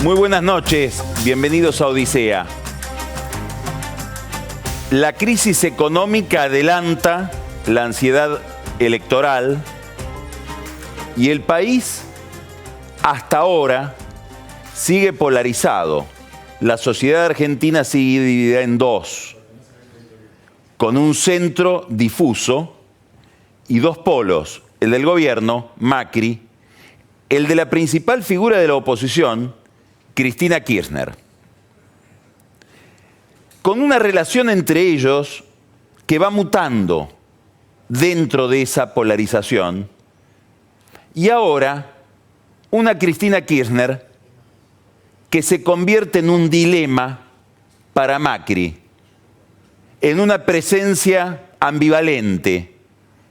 Muy buenas noches, bienvenidos a Odisea. La crisis económica adelanta la ansiedad electoral y el país hasta ahora sigue polarizado. La sociedad argentina sigue dividida en dos, con un centro difuso y dos polos, el del gobierno, Macri, el de la principal figura de la oposición, Cristina Kirchner, con una relación entre ellos que va mutando dentro de esa polarización, y ahora una Cristina Kirchner que se convierte en un dilema para Macri, en una presencia ambivalente,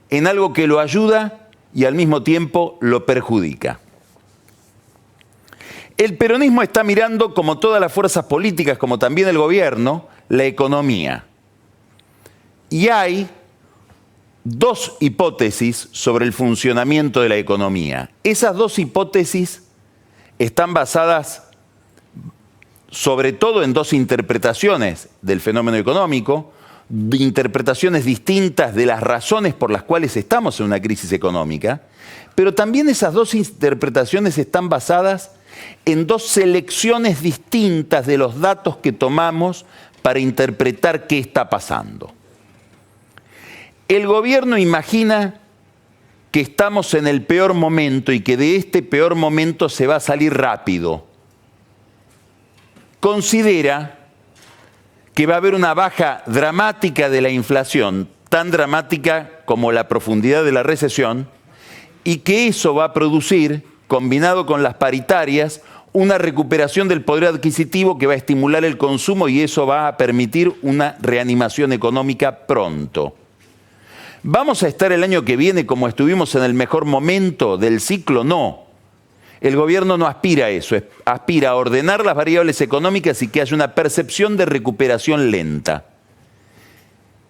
en algo que lo ayuda y al mismo tiempo lo perjudica. El peronismo está mirando, como todas las fuerzas políticas, como también el gobierno, la economía. Y hay dos hipótesis sobre el funcionamiento de la economía. Esas dos hipótesis están basadas sobre todo en dos interpretaciones del fenómeno económico, interpretaciones distintas de las razones por las cuales estamos en una crisis económica, pero también esas dos interpretaciones están basadas en dos selecciones distintas de los datos que tomamos para interpretar qué está pasando. El gobierno imagina que estamos en el peor momento y que de este peor momento se va a salir rápido. Considera que va a haber una baja dramática de la inflación, tan dramática como la profundidad de la recesión, y que eso va a producir, combinado con las paritarias, una recuperación del poder adquisitivo que va a estimular el consumo y eso va a permitir una reanimación económica pronto. ¿Vamos a estar el año que viene como estuvimos en el mejor momento del ciclo? No. El gobierno no aspira a eso, aspira a ordenar las variables económicas y que haya una percepción de recuperación lenta.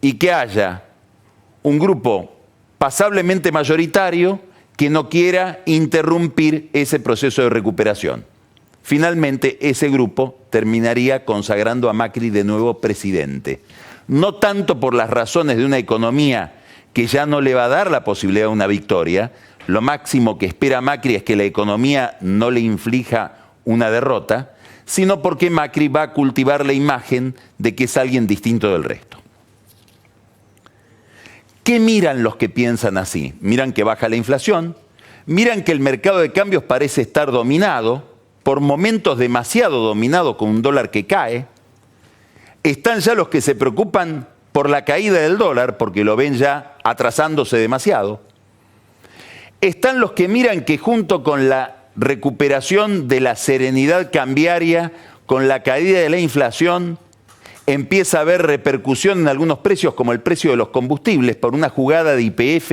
Y que haya un grupo pasablemente mayoritario que no quiera interrumpir ese proceso de recuperación. Finalmente, ese grupo terminaría consagrando a Macri de nuevo presidente. No tanto por las razones de una economía que ya no le va a dar la posibilidad de una victoria. Lo máximo que espera Macri es que la economía no le inflija una derrota, sino porque Macri va a cultivar la imagen de que es alguien distinto del resto. ¿Qué miran los que piensan así? Miran que baja la inflación, miran que el mercado de cambios parece estar dominado, por momentos demasiado dominado con un dólar que cae. Están ya los que se preocupan por la caída del dólar, porque lo ven ya atrasándose demasiado. Están los que miran que junto con la recuperación de la serenidad cambiaria, con la caída de la inflación, empieza a haber repercusión en algunos precios, como el precio de los combustibles, por una jugada de YPF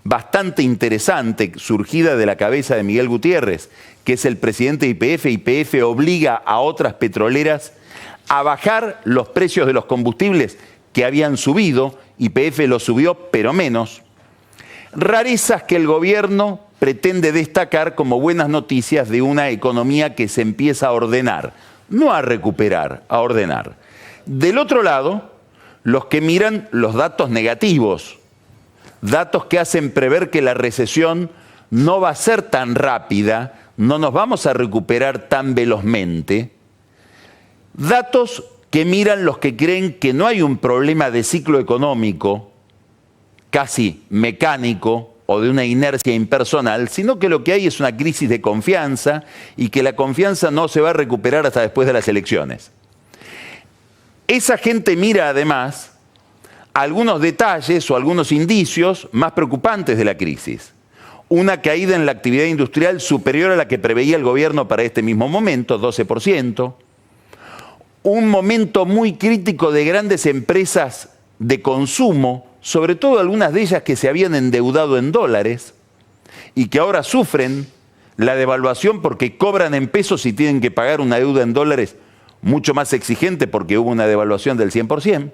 bastante interesante, surgida de la cabeza de Miguel Gutiérrez, que es el presidente de YPF. YPF obliga a otras petroleras a bajar los precios de los combustibles que habían subido. YPF los subió, pero menos. Rarezas que el gobierno pretende destacar como buenas noticias de una economía que se empieza a ordenar, no a recuperar, a ordenar. Del otro lado, los que miran los datos negativos, datos que hacen prever que la recesión no va a ser tan rápida, no nos vamos a recuperar tan velozmente. Datos que miran los que creen que no hay un problema de ciclo económico, casi mecánico o de una inercia impersonal, sino que lo que hay es una crisis de confianza y que la confianza no se va a recuperar hasta después de las elecciones. Esa gente mira además algunos detalles o algunos indicios más preocupantes de la crisis. Una caída en la actividad industrial superior a la que preveía el gobierno para este mismo momento, 12%. Un momento muy crítico de grandes empresas de consumo, sobre todo algunas de ellas que se habían endeudado en dólares y que ahora sufren la devaluación porque cobran en pesos y tienen que pagar una deuda en dólares mucho más exigente porque hubo una devaluación del 100%.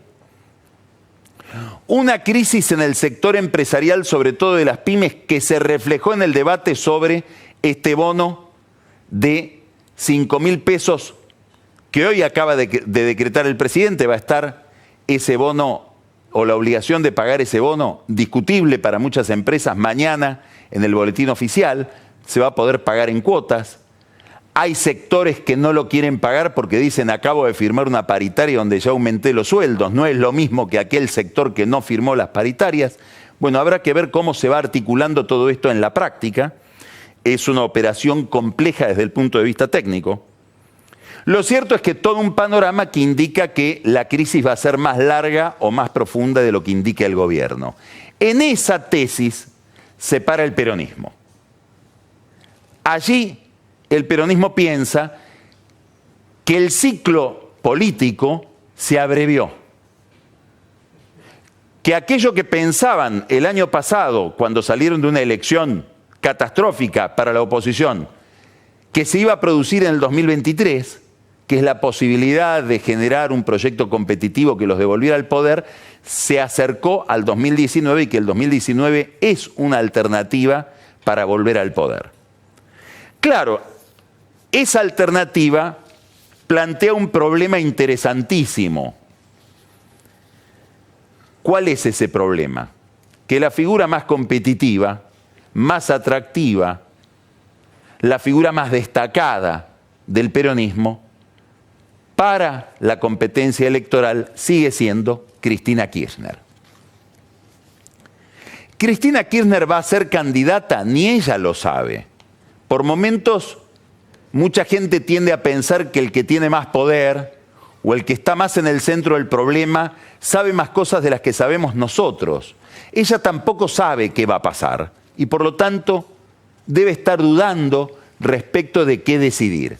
Una crisis en el sector empresarial, sobre todo de las pymes, que se reflejó en el debate sobre este bono de 5.000 pesos que hoy acaba de decretar el presidente, va a estar ese bono o la obligación de pagar ese bono discutible para muchas empresas. Mañana en el boletín oficial se va a poder pagar en cuotas. Hay sectores que no lo quieren pagar porque dicen: acabo de firmar una paritaria donde ya aumenté los sueldos. No es lo mismo que aquel sector que no firmó las paritarias. Bueno, habrá que ver cómo se va articulando todo esto en la práctica. Es una operación compleja desde el punto de vista técnico. Lo cierto es que todo un panorama que indica que la crisis va a ser más larga o más profunda de lo que indica el gobierno. En esa tesis se para el peronismo. Allí el peronismo piensa que el ciclo político se abrevió. Que aquello que pensaban el año pasado, cuando salieron de una elección catastrófica para la oposición, que se iba a producir en el 2023, que es la posibilidad de generar un proyecto competitivo que los devolviera al poder, se acercó al 2019 y que el 2019 es una alternativa para volver al poder. Claro, esa alternativa plantea un problema interesantísimo. ¿Cuál es ese problema? Que la figura más competitiva, más atractiva, la figura más destacada del peronismo para la competencia electoral sigue siendo Cristina Kirchner. ¿Cristina Kirchner va a ser candidata? Ni ella lo sabe. Por momentos, mucha gente tiende a pensar que el que tiene más poder o el que está más en el centro del problema sabe más cosas de las que sabemos nosotros. Ella tampoco sabe qué va a pasar y por lo tanto debe estar dudando respecto de qué decidir.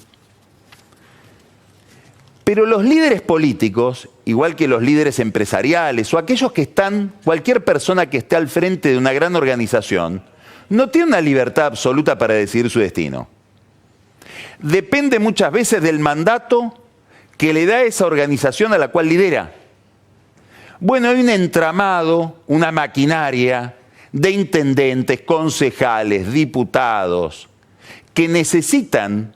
Pero los líderes políticos, igual que los líderes empresariales o aquellos que están, cualquier persona que esté al frente de una gran organización, no tiene una libertad absoluta para decidir su destino. Depende muchas veces del mandato que le da esa organización a la cual lidera. Bueno, hay un entramado, una maquinaria de intendentes, concejales, diputados, que necesitan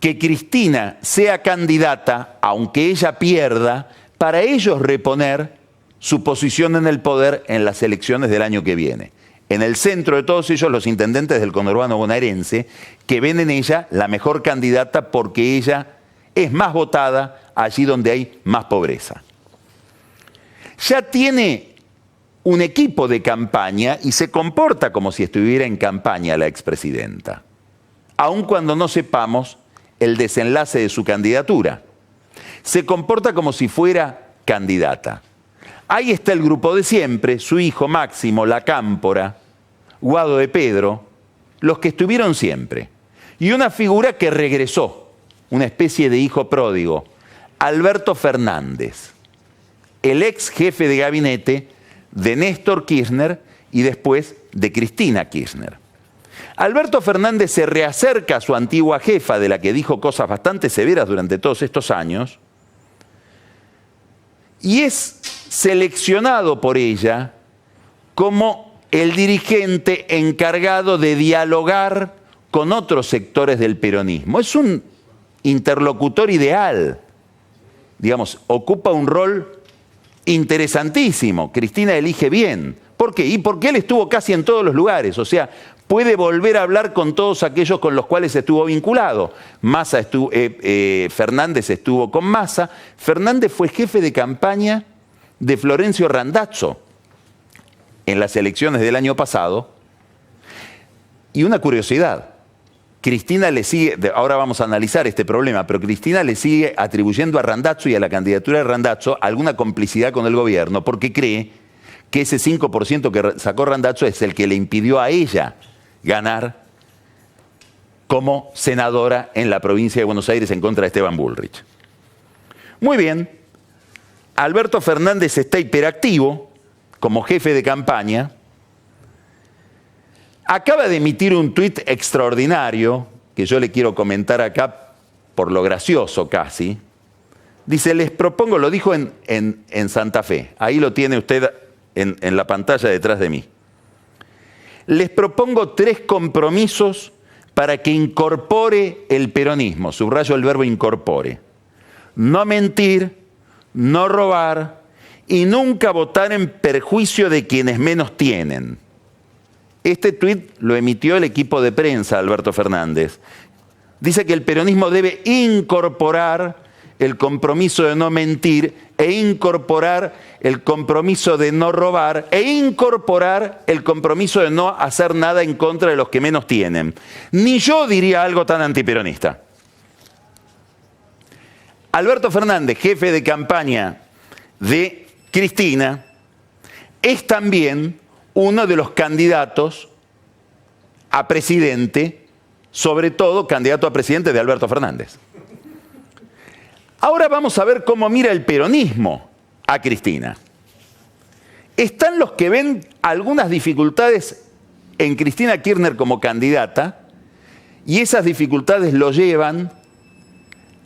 que Cristina sea candidata, aunque ella pierda, para ellos reponer su posición en el poder en las elecciones del año que viene. En el centro de todos ellos, los intendentes del conurbano bonaerense, que ven en ella la mejor candidata porque ella es más votada allí donde hay más pobreza. Ya tiene un equipo de campaña y se comporta como si estuviera en campaña la expresidenta, aun cuando no sepamos el desenlace de su candidatura. Se comporta como si fuera candidata. Ahí está el grupo de siempre, su hijo Máximo, la Cámpora, Guado de Pedro, los que estuvieron siempre. Y una figura que regresó, una especie de hijo pródigo, Alberto Fernández, el ex jefe de gabinete de Néstor Kirchner y después de Cristina Kirchner. Alberto Fernández se reacerca a su antigua jefa, de la que dijo cosas bastante severas durante todos estos años, y es seleccionado por ella como el dirigente encargado de dialogar con otros sectores del peronismo. Es un interlocutor ideal, digamos, ocupa un rol interesantísimo. Cristina elige bien. ¿Por qué? Y porque él estuvo casi en todos los lugares, o sea, puede volver a hablar con todos aquellos con los cuales estuvo vinculado. Fernández estuvo con Massa. Fernández fue jefe de campaña de Florencio Randazzo en las elecciones del año pasado. Y una curiosidad, Cristina le sigue, ahora vamos a analizar este problema, pero Cristina le sigue atribuyendo a Randazzo y a la candidatura de Randazzo alguna complicidad con el gobierno, porque cree que ese 5% que sacó Randazzo es el que le impidió a ella ganar como senadora en la provincia de Buenos Aires en contra de Esteban Bullrich. Muy bien, Alberto Fernández está hiperactivo como jefe de campaña. Acaba de emitir un tuit extraordinario que yo le quiero comentar acá por lo gracioso casi. Dice: les propongo, lo dijo en Santa Fe, ahí lo tiene usted en la pantalla detrás de mí. Les propongo 3 compromisos para que incorpore el peronismo, subrayo el verbo incorpore. No mentir, no robar y nunca votar en perjuicio de quienes menos tienen. Este tuit lo emitió el equipo de prensa, Alberto Fernández. Dice que el peronismo debe incorporar el compromiso de no mentir e incorporar el compromiso de no robar e incorporar el compromiso de no hacer nada en contra de los que menos tienen. Ni yo diría algo tan antiperonista. Alberto Fernández, jefe de campaña de Cristina, es también uno de los candidatos a presidente, sobre todo candidato a presidente de Alberto Fernández. Ahora vamos a ver cómo mira el peronismo a Cristina. Están los que ven algunas dificultades en Cristina Kirchner como candidata y esas dificultades lo llevan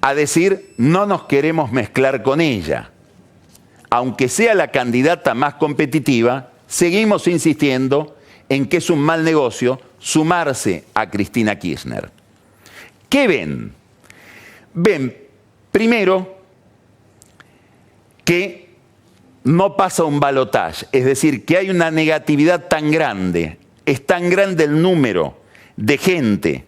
a decir no nos queremos mezclar con ella. Aunque sea la candidata más competitiva, seguimos insistiendo en que es un mal negocio sumarse a Cristina Kirchner. ¿Qué ven? Ven, primero, que no pasa un balotaje, es decir, que hay una negatividad tan grande, es tan grande el número de gente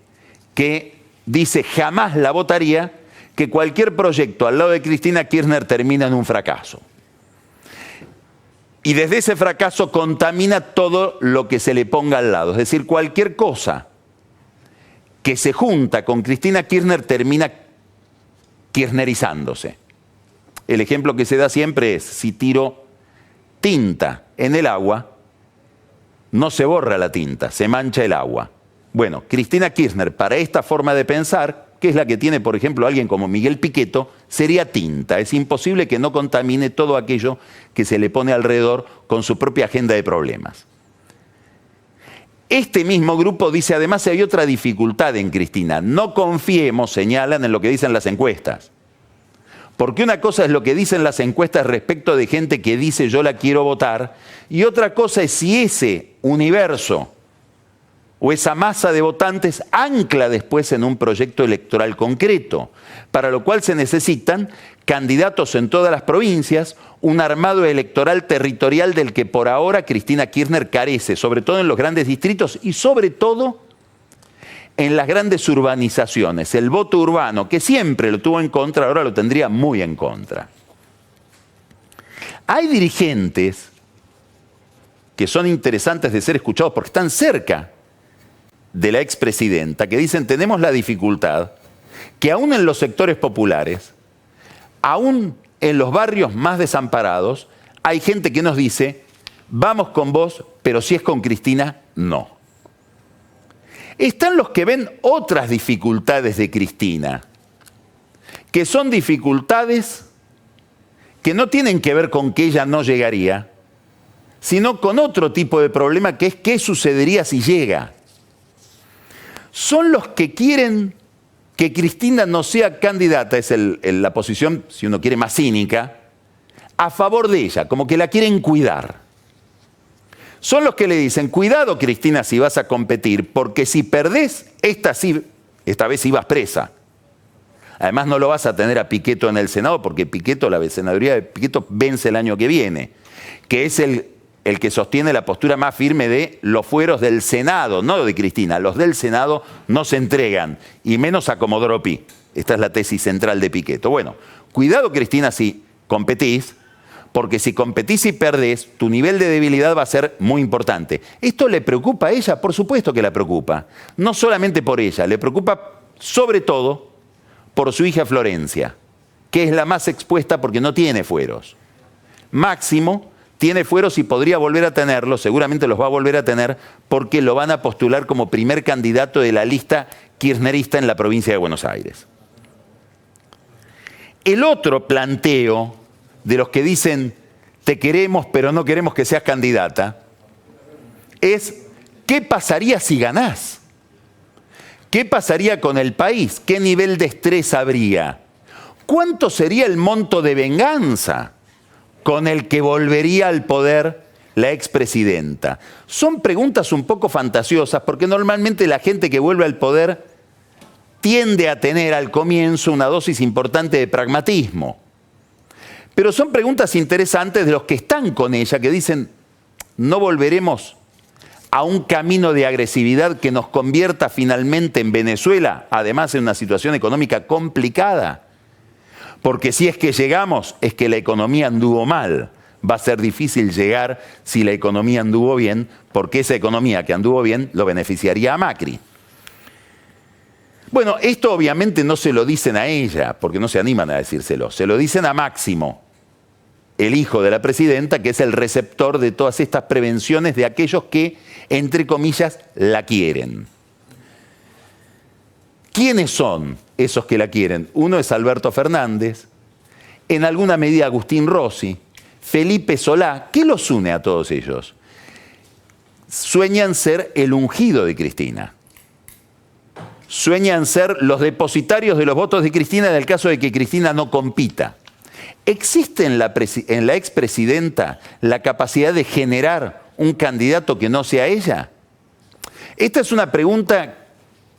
que dice jamás la votaría, que cualquier proyecto al lado de Cristina Kirchner termina en un fracaso. Y desde ese fracaso contamina todo lo que se le ponga al lado. Es decir, cualquier cosa que se junta con Cristina Kirchner termina kirchnerizándose. El ejemplo que se da siempre es, si tiro tinta en el agua, no se borra la tinta, se mancha el agua. Bueno, Cristina Kirchner, para esta forma de pensar, que es la que tiene, por ejemplo, alguien como Miguel Pichetto, sería tinta. Es imposible que no contamine todo aquello que se le pone alrededor con su propia agenda de problemas. Este mismo grupo dice, además, hay otra dificultad en Cristina. No confiemos, señalan, en lo que dicen las encuestas. Porque una cosa es lo que dicen las encuestas respecto de gente que dice yo la quiero votar, y otra cosa es si ese universo o esa masa de votantes ancla después en un proyecto electoral concreto, para lo cual se necesitan candidatos en todas las provincias, un armado electoral territorial del que por ahora Cristina Kirchner carece, sobre todo en los grandes distritos y sobre todo en las grandes urbanizaciones. El voto urbano, que siempre lo tuvo en contra, ahora lo tendría muy en contra. Hay dirigentes que son interesantes de ser escuchados porque están cerca de la expresidenta, que dicen tenemos la dificultad que aún en los sectores populares, aún en los barrios más desamparados, hay gente que nos dice vamos con vos, pero si es con Cristina, no. Están los que ven otras dificultades de Cristina, que son dificultades que no tienen que ver con que ella no llegaría, sino con otro tipo de problema que es qué sucedería si llega. Son los que quieren que Cristina no sea candidata, es la posición, si uno quiere, más cínica, a favor de ella, como que la quieren cuidar. Son los que le dicen, cuidado Cristina si vas a competir, porque si perdés, esta vez sí vas presa. Además no lo vas a tener a Pichetto en el Senado, porque Pichetto, la senaduría de Pichetto vence el año que viene, que es el que sostiene la postura más firme de los fueros del Senado, no de Cristina. Los del Senado no se entregan, y menos a Comodoro Pi. Esta es la tesis central de Pichetto. Bueno, cuidado Cristina si competís, porque si competís y perdés, tu nivel de debilidad va a ser muy importante. ¿Esto le preocupa a ella? Por supuesto que la preocupa. No solamente por ella, le preocupa sobre todo por su hija Florencia, que es la más expuesta porque no tiene fueros. Máximo tiene fueros y podría volver a tenerlos, seguramente los va a volver a tener, porque lo van a postular como primer candidato de la lista kirchnerista en la provincia de Buenos Aires. El otro planteo de los que dicen te queremos pero no queremos que seas candidata es ¿qué pasaría si ganás? ¿Qué pasaría con el país? ¿Qué nivel de estrés habría? ¿Cuánto sería el monto de venganza con el que volvería al poder la expresidenta? Son preguntas un poco fantasiosas porque normalmente la gente que vuelve al poder tiende a tener al comienzo una dosis importante de pragmatismo. Pero son preguntas interesantes de los que están con ella, que dicen, no volveremos a un camino de agresividad que nos convierta finalmente en Venezuela, además en una situación económica complicada. Porque si es que llegamos, es que la economía anduvo mal. Va a ser difícil llegar si la economía anduvo bien, porque esa economía que anduvo bien lo beneficiaría a Macri. Bueno, esto obviamente no se lo dicen a ella, porque no se animan a decírselo. Se lo dicen a Máximo, el hijo de la presidenta, que es el receptor de todas estas prevenciones de aquellos que, entre comillas, la quieren. ¿Quiénes son esos que la quieren? Uno es Alberto Fernández, en alguna medida Agustín Rossi, Felipe Solá. ¿Qué los une a todos ellos? Sueñan ser el ungido de Cristina. Sueñan ser los depositarios de los votos de Cristina en el caso de que Cristina no compita. ¿Existe en la expresidenta la capacidad de generar un candidato que no sea ella? Esta es una pregunta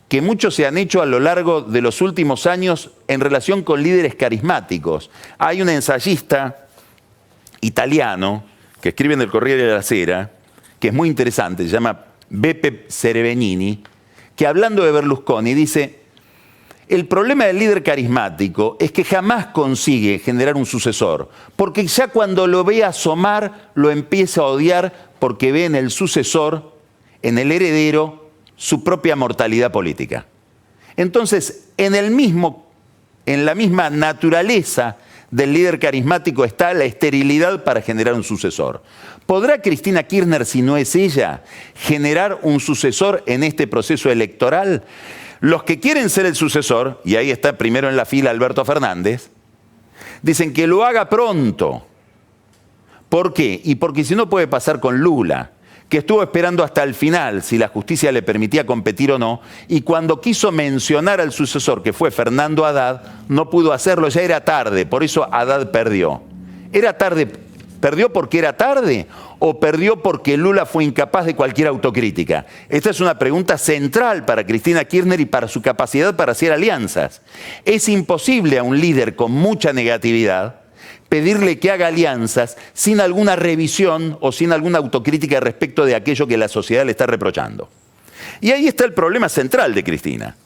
que muchos se han hecho a lo largo de los últimos años en relación con líderes carismáticos. Hay un ensayista italiano que escribe en el Corriere della Sera, que es muy interesante, se llama Beppe Serebenini, que hablando de Berlusconi dice, el problema del líder carismático es que jamás consigue generar un sucesor, porque ya cuando lo ve asomar, lo empieza a odiar porque ve en el sucesor, en el heredero, su propia mortalidad política. Entonces, en la misma naturaleza del líder carismático está la esterilidad para generar un sucesor. ¿Podrá Cristina Kirchner, si no es ella, generar un sucesor en este proceso electoral? Los que quieren ser el sucesor, y ahí está primero en la fila Alberto Fernández, dicen que lo haga pronto. ¿Por qué? Y porque si no puede pasar con Lula, que estuvo esperando hasta el final si la justicia le permitía competir o no, y cuando quiso mencionar al sucesor, que fue Fernando Haddad, no pudo hacerlo, ya era tarde, por eso Haddad perdió. ¿Era tarde? ¿Perdió porque era tarde o perdió porque Lula fue incapaz de cualquier autocrítica? Esta es una pregunta central para Cristina Kirchner y para su capacidad para hacer alianzas. Es imposible a un líder con mucha negatividad pedirle que haga alianzas sin alguna revisión o sin alguna autocrítica respecto de aquello que la sociedad le está reprochando. Y ahí está el problema central de Cristina,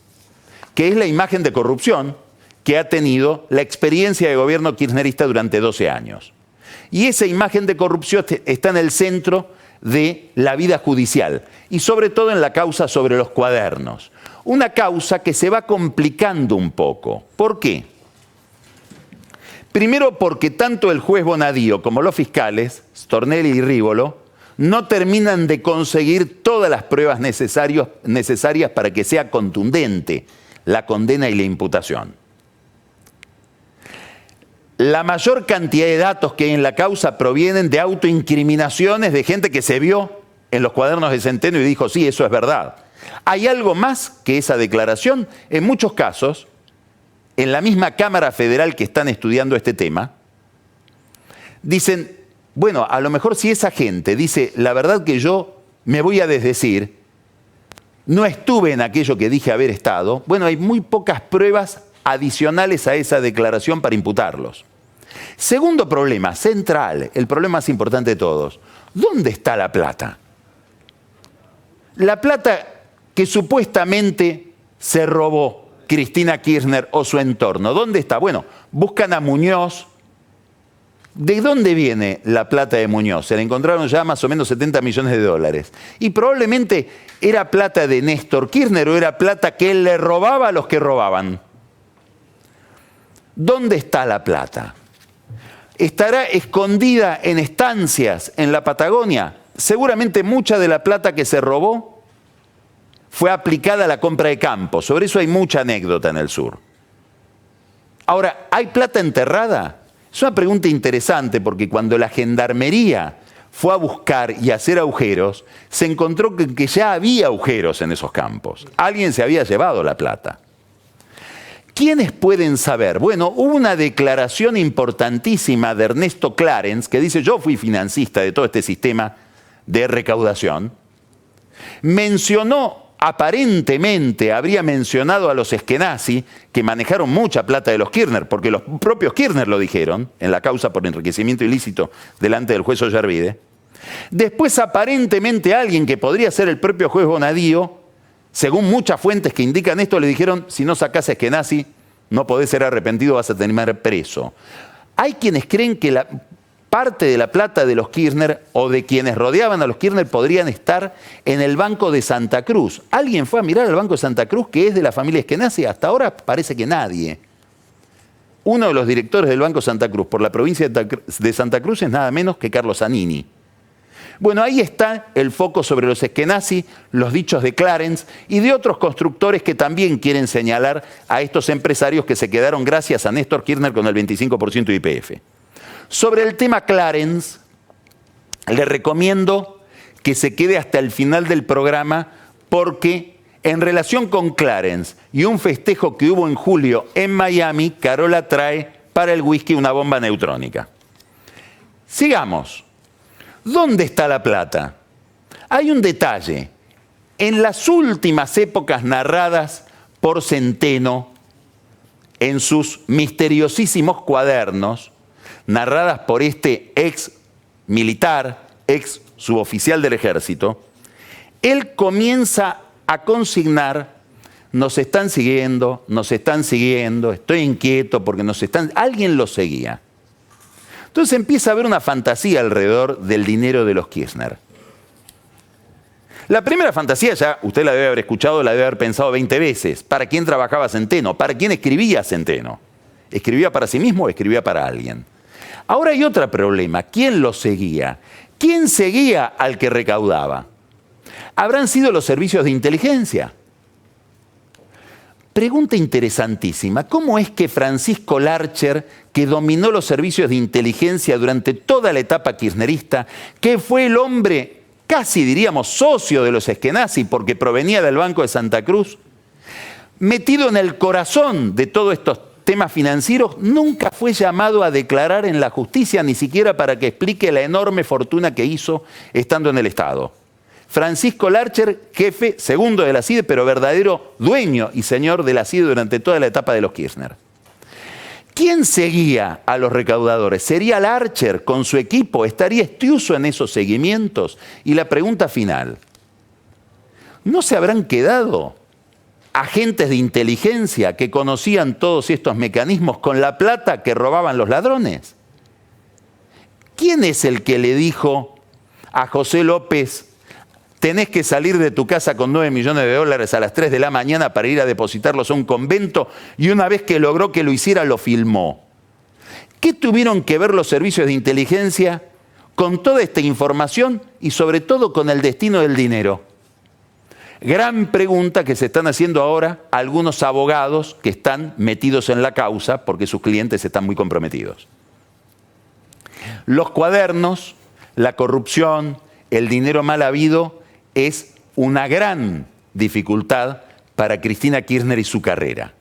que es la imagen de corrupción que ha tenido la experiencia de gobierno kirchnerista durante 12 años. Y esa imagen de corrupción está en el centro de la vida judicial y sobre todo en la causa sobre los cuadernos. Una causa que se va complicando un poco. ¿Por qué? Primero porque tanto el juez Bonadío como los fiscales, Stornelli y Rivolo, no terminan de conseguir todas las pruebas necesarias para que sea contundente la condena y la imputación. La mayor cantidad de datos que hay en la causa provienen de autoincriminaciones de gente que se vio en los cuadernos de Centeno y dijo, sí, eso es verdad. ¿Hay algo más que esa declaración? En muchos casos, en la misma Cámara Federal que están estudiando este tema, dicen, bueno, a lo mejor si esa gente dice, la verdad que yo me voy a desdecir, no estuve en aquello que dije haber estado, bueno, hay muy pocas pruebas adicionales a esa declaración para imputarlos. Segundo problema, central, el problema más importante de todos, ¿dónde está la plata? La plata que supuestamente se robó Cristina Kirchner o su entorno, ¿dónde está? Bueno, buscan a Muñoz. ¿De dónde viene la plata de Muñoz? Se la encontraron ya más o menos 70 millones de dólares. Y probablemente era plata de Néstor Kirchner o era plata que él le robaba a los que robaban. ¿Dónde está la plata? ¿Estará escondida en estancias en la Patagonia? Seguramente mucha de la plata que se robó fue aplicada a la compra de campo. Sobre eso hay mucha anécdota en el sur. Ahora, ¿hay plata enterrada? Es una pregunta interesante porque cuando la gendarmería fue a buscar y a hacer agujeros, se encontró que ya había agujeros en esos campos. Alguien se había llevado la plata. ¿Quiénes pueden saber? Bueno, hubo una declaración importantísima de Ernesto Clarence que dice, yo fui financista de todo este sistema de recaudación. Mencionó, aparentemente, habría mencionado a los Eskenazi, que manejaron mucha plata de los Kirchner, porque los propios Kirchner lo dijeron en la causa por enriquecimiento ilícito delante del juez Ollarvide. Después, aparentemente, alguien que podría ser el propio juez Bonadío, según muchas fuentes que indican esto, le dijeron, si no sacás a Eskenazi, no podés ser arrepentido, vas a terminar preso. Hay quienes creen que la parte de la plata de los Kirchner o de quienes rodeaban a los Kirchner podrían estar en el Banco de Santa Cruz. ¿Alguien fue a mirar al Banco de Santa Cruz que es de la familia Eskenazi? Hasta ahora parece que nadie. Uno de los directores del Banco Santa Cruz por la provincia de Santa Cruz es nada menos que Carlos Zanini. Bueno, ahí está el foco sobre los Eskenazi, los dichos de Clarence y de otros constructores que también quieren señalar a estos empresarios que se quedaron gracias a Néstor Kirchner con el 25% de YPF. Sobre el tema Clarence, le recomiendo que se quede hasta el final del programa porque en relación con Clarence y un festejo que hubo en julio en Miami, Carola trae para el whisky una bomba neutrónica. Sigamos. ¿Dónde está la plata? Hay un detalle. En las últimas épocas narradas por Centeno, en sus misteriosísimos cuadernos, narradas por este ex militar, ex suboficial del ejército, él comienza a consignar, nos están siguiendo, estoy inquieto porque alguien lo seguía. Entonces empieza a haber una fantasía alrededor del dinero de los Kirchner. La primera fantasía, ya usted la debe haber escuchado, la debe haber pensado 20 veces. ¿Para quién trabajaba Centeno? ¿Para quién escribía Centeno? ¿Escribía para sí mismo o escribía para alguien? Ahora hay otro problema. ¿Quién lo seguía? ¿Quién seguía al que recaudaba? ¿Habrán sido los servicios de inteligencia? Pregunta interesantísima. ¿Cómo es que Francisco Larcher, que dominó los servicios de inteligencia durante toda la etapa kirchnerista, que fue el hombre, casi diríamos socio de los Eskenazi porque provenía del Banco de Santa Cruz, metido en el corazón de todos estos temas financieros, nunca fue llamado a declarar en la justicia, ni siquiera para que explique la enorme fortuna que hizo estando en el Estado? Francisco Larcher, jefe segundo de la CIDE, pero verdadero dueño y señor de la CIDE durante toda la etapa de los Kirchner. ¿Quién seguía a los recaudadores? ¿Sería Larcher con su equipo? ¿Estaría Estiuso en esos seguimientos? Y la pregunta final, ¿no se habrán quedado agentes de inteligencia que conocían todos estos mecanismos con la plata que robaban los ladrones? ¿Quién es el que le dijo a José López, tenés que salir de tu casa con 9 millones de dólares a las 3 de la mañana para ir a depositarlos a un convento, y una vez que logró que lo hiciera, lo filmó? ¿Qué tuvieron que ver los servicios de inteligencia con toda esta información y sobre todo con el destino del dinero? Gran pregunta que se están haciendo ahora algunos abogados que están metidos en la causa porque sus clientes están muy comprometidos. Los cuadernos, la corrupción, el dinero mal habido es una gran dificultad para Cristina Kirchner y su carrera.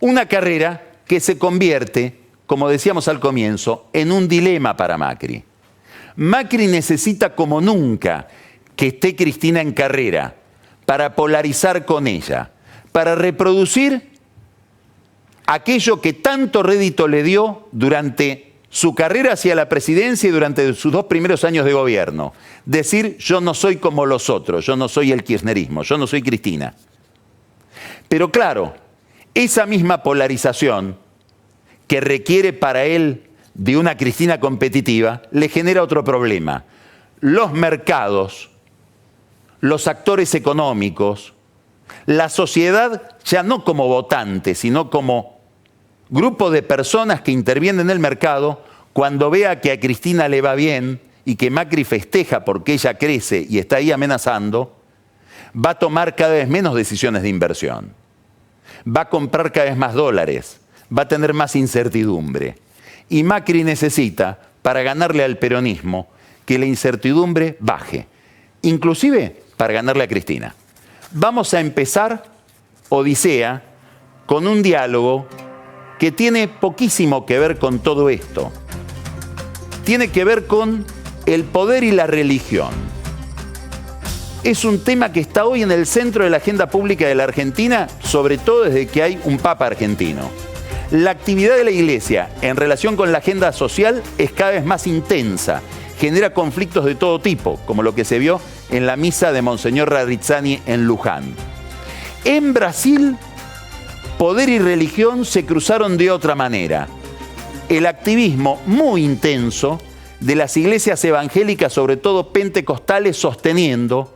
Una carrera que se convierte, como decíamos al comienzo, en un dilema para Macri. Macri necesita como nunca que esté Cristina en carrera para polarizar con ella, para reproducir aquello que tanto rédito le dio durante su carrera hacia la presidencia y durante sus 2 primeros años de gobierno. Decir, yo no soy como los otros, yo no soy el kirchnerismo, yo no soy Cristina. Pero claro, esa misma polarización que requiere para él de una Cristina competitiva, le genera otro problema. Los mercados, los actores económicos, la sociedad, ya no como votante, sino como grupo de personas que intervienen en el mercado, cuando vea que a Cristina le va bien y que Macri festeja porque ella crece y está ahí amenazando, va a tomar cada vez menos decisiones de inversión. Va a comprar cada vez más dólares, va a tener más incertidumbre. Y Macri necesita, para ganarle al peronismo, que la incertidumbre baje, inclusive para ganarle a Cristina. Vamos a empezar Odisea con un diálogo que tiene poquísimo que ver con todo esto. Tiene que ver con el poder y la religión. Es un tema que está hoy en el centro de la agenda pública de la Argentina, sobre todo desde que hay un papa argentino. La actividad de la Iglesia en relación con la agenda social es cada vez más intensa, genera conflictos de todo tipo, como lo que se vio en la misa de Monseñor Rarizzani en Luján. En Brasil, poder y religión se cruzaron de otra manera. El activismo muy intenso de las iglesias evangélicas, sobre todo pentecostales, sosteniendo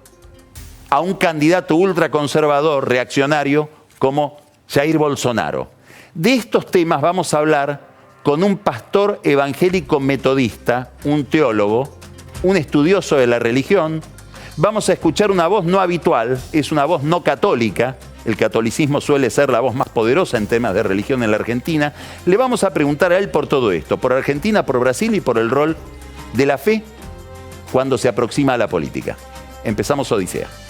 a un candidato ultraconservador, reaccionario, como Jair Bolsonaro. De estos temas vamos a hablar con un pastor evangélico metodista, un teólogo, un estudioso de la religión. Vamos a escuchar una voz no habitual, es una voz no católica. El catolicismo suele ser la voz más poderosa en temas de religión en la Argentina. Le vamos a preguntar a él por todo esto, por Argentina, por Brasil y por el rol de la fe cuando se aproxima a la política. Empezamos Odisea.